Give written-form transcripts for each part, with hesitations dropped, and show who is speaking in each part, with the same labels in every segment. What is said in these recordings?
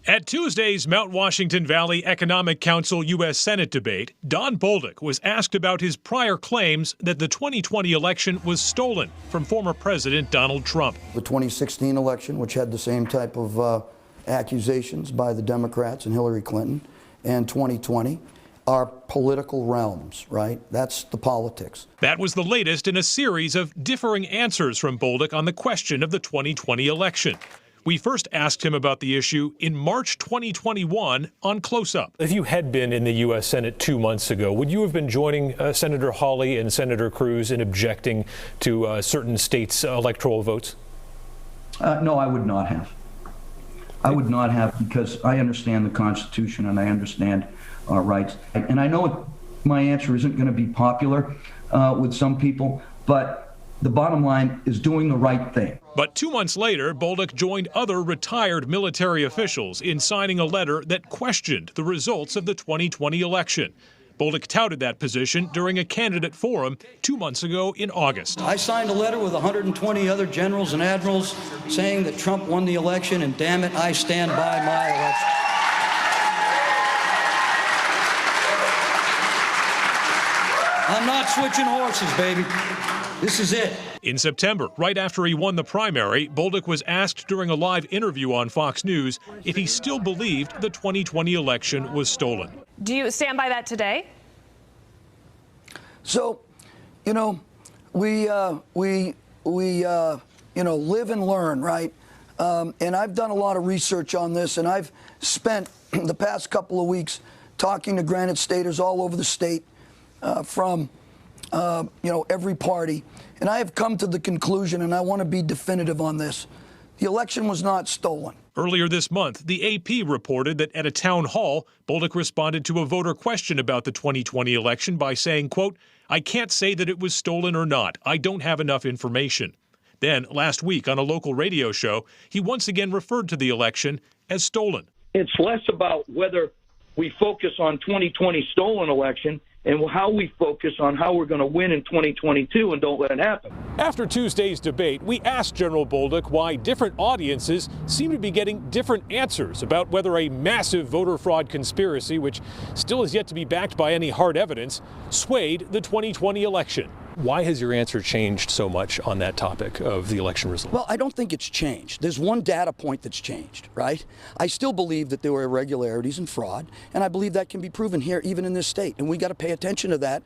Speaker 1: At Tuesday's Mount Washington Valley Economic Council U.S. Senate debate, Don Bolduc was asked about his prior claims that the 2020 election was stolen from former President Donald Trump.
Speaker 2: The 2016 election, which had the same type of accusations by the Democrats and Hillary Clinton, and 2020 are political realms, right? That's the politics.
Speaker 1: That was the latest in a series of differing answers from Bolduc on the question of the 2020 election. We first asked him about the issue in March 2021 on Close Up.
Speaker 3: If you had been in the U.S. Senate 2 months ago, would you have been joining Senator Hawley and Senator Cruz in objecting to certain states' electoral votes?
Speaker 4: No, I would not have. I would not have, because I understand the Constitution and I understand our rights. And I know my answer isn't going to be popular with some people, but the bottom line is doing the right thing.
Speaker 1: But 2 months later, Bolduc joined other retired military officials in signing a letter that questioned the results of the 2020 election. Bolduc touted that position during a candidate forum 2 months ago in August.
Speaker 2: I signed a letter with 120 other generals and admirals saying that Trump won the election, and damn it, I stand by my election. I'm not switching horses, baby. This is it.
Speaker 1: In September, right after he won the primary, Bolduc was asked during a live interview on Fox News if he still believed the 2020 election was stolen.
Speaker 5: Do you stand by that today?
Speaker 2: So, you know, we live and learn, right? And I've done a lot of research on this, and I've spent the past couple of weeks talking to Granite Staters all over the state from every party. And I have come to the conclusion, and I want to be definitive on this, the election was not stolen.
Speaker 1: Earlier this month, the AP reported that at a town hall, Bolduc responded to a voter question about the 2020 election by saying, quote, "I can't say that it was stolen or not. I don't have enough information." Then, last week on a local radio show, he once again referred to the election as stolen.
Speaker 6: It's less about whether we focus on 2020 stolen election and how we focus on how we're going to win in 2022 and don't let it happen.
Speaker 1: After Tuesday's debate, we asked General Bolduc why different audiences seem to be getting different answers about whether a massive voter fraud conspiracy, which still is yet to be backed by any hard evidence, swayed the 2020 election.
Speaker 3: Why has your answer changed so much on that topic of the election results?
Speaker 2: Well, I don't think it's changed. There's one data point that's changed, right? I still believe that there were irregularities and fraud, and I believe that can be proven here, even in this state. And we got to pay attention to that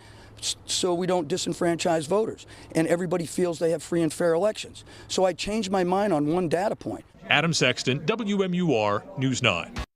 Speaker 2: so we don't disenfranchise voters and everybody feels they have free and fair elections. So I changed my mind on one data point.
Speaker 1: Adam Sexton, WMUR News 9.